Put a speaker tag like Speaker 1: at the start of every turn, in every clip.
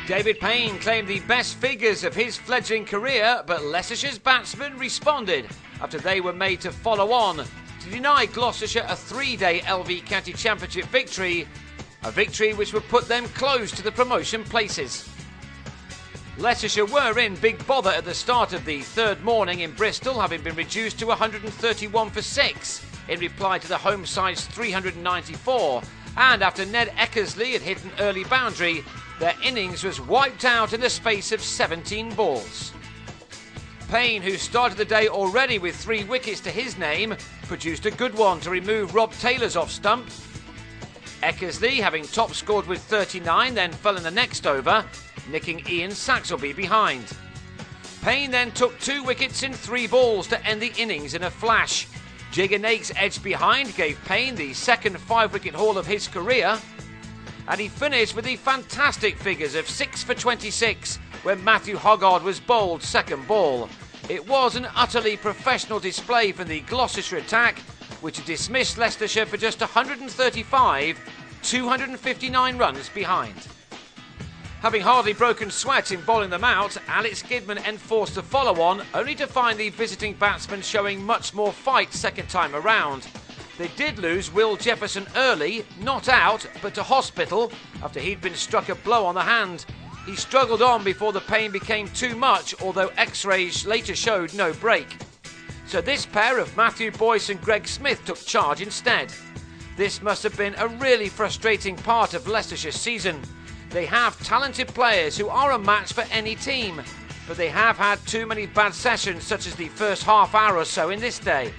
Speaker 1: David Payne claimed the best figures of his fledgling career, but Leicestershire's batsmen responded after they were made to follow on to deny Gloucestershire a 3-day LV County Championship victory, a victory which would put them close to the promotion places. Leicestershire were in big bother at the start of the third morning in Bristol, having been reduced to 131 for 6 in reply to the home side's 394, and after Ned Eckersley had hit an early boundary, their innings was wiped out in the space of 17 balls. Payne, who started the day already with 3 wickets to his name, produced a good one to remove Rob Taylor's off stump. Eckersley, having top scored with 39, then fell in the next over, nicking Ian Saxelby behind. Payne then took 2 wickets in 3 balls to end the innings in a flash. Jigger Nake's edge behind gave Payne the second 5-wicket haul of his career, and he finished with the fantastic figures of 6 for 26 when Matthew Hoggard was bowled second ball. It was an utterly professional display from the Gloucestershire attack, which had dismissed Leicestershire for just 135, 259 runs behind. Having hardly broken sweat in bowling them out, Alex Kidman enforced the follow-on, only to find the visiting batsmen showing much more fight second time around. They did lose Will Jefferson early, not out, but to hospital after he'd been struck a blow on the hand. He struggled on before the pain became too much, although x-rays later showed no break. So this pair of Matthew Boyce and Greg Smith took charge instead. This must have been a really frustrating part of Leicestershire's season. They have talented players who are a match for any team, but they have had too many bad sessions, such as the first half hour or so in this day.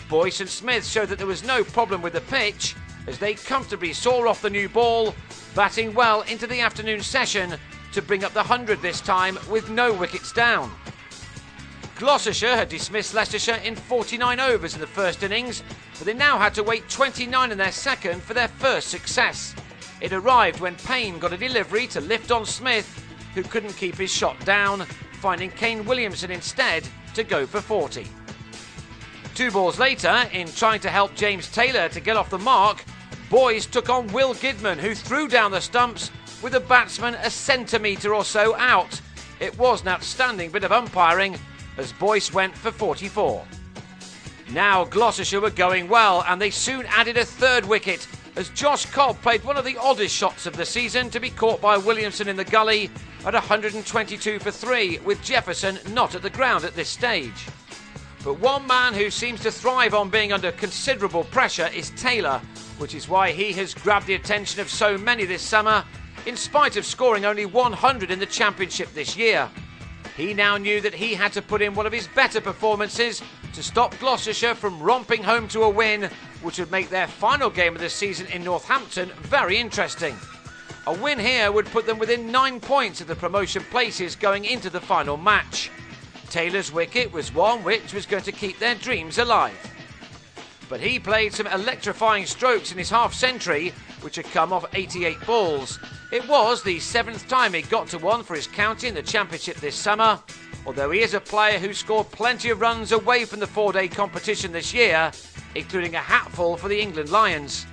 Speaker 1: Boyce and Smith showed that there was no problem with the pitch as they comfortably saw off the new ball, batting well into the afternoon session to bring up the 100 this time with no wickets down. Gloucestershire had dismissed Leicestershire in 49 overs in the first innings, but they now had to wait 29 in their second for their first success. It arrived when Payne got a delivery to lift on Smith, who couldn't keep his shot down, finding Kane Williamson instead to go for 40. 2 balls later, in trying to help James Taylor to get off the mark, Boyce took on Will Gidman, who threw down the stumps with the batsman a centimetre or so out. It was an outstanding bit of umpiring as Boyce went for 44. Now Gloucestershire were going well, and they soon added a 3rd wicket as Josh Cobb played one of the oddest shots of the season to be caught by Williamson in the gully at 122 for 3, with Jefferson not at the ground at this stage. But one man who seems to thrive on being under considerable pressure is Taylor, which is why he has grabbed the attention of so many this summer, in spite of scoring only 100 in the Championship this year. He now knew that he had to put in one of his better performances to stop Gloucestershire from romping home to a win, which would make their final game of the season in Northampton very interesting. A win here would put them within 9 points of the promotion places going into the final match. Taylor's wicket was one which was going to keep their dreams alive. But he played some electrifying strokes in his half-century, which had come off 88 balls. It was the 7th time he got to one for his county in the Championship this summer, although he is a player who scored plenty of runs away from the 4-day competition this year, including a hatful for the England Lions.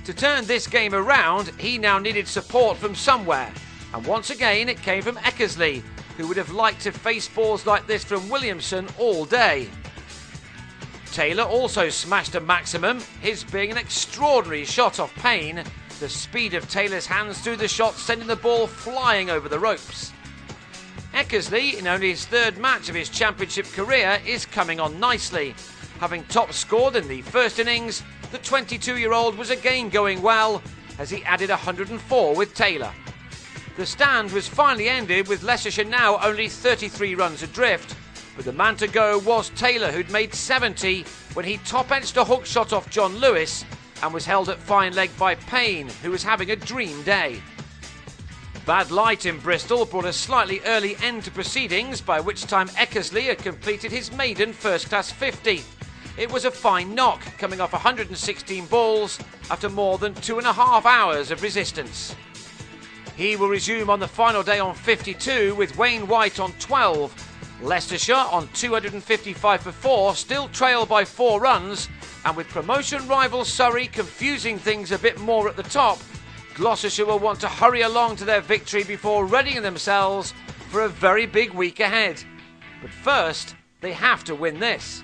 Speaker 1: To turn this game around, he now needed support from somewhere, and once again it came from Eckersley, who would have liked to face balls like this from Williamson all day. Taylor also smashed a maximum, his being an extraordinary shot off Payne, the speed of Taylor's hands through the shot sending the ball flying over the ropes. Eckersley, in only his 3rd match of his Championship career, is coming on nicely. Having top scored in the first innings, the 22-year-old was again going well as he added 104 with Taylor. The stand was finally ended with Leicestershire now only 33 runs adrift, but the man to go was Taylor, who'd made 70 when he top-edged a hook shot off John Lewis and was held at fine leg by Payne, who was having a dream day. Bad light in Bristol brought a slightly early end to proceedings, by which time Eckersley had completed his maiden first-class 50. It was a fine knock, coming off 116 balls after more than 2.5 hours of resistance. He will resume on the final day on 52 with Wayne White on 12. Leicestershire on 255 for 4 still trail by 4 runs, and with promotion rival Surrey confusing things a bit more at the top, Gloucestershire will want to hurry along to their victory before readying themselves for a very big week ahead. But first, they have to win this.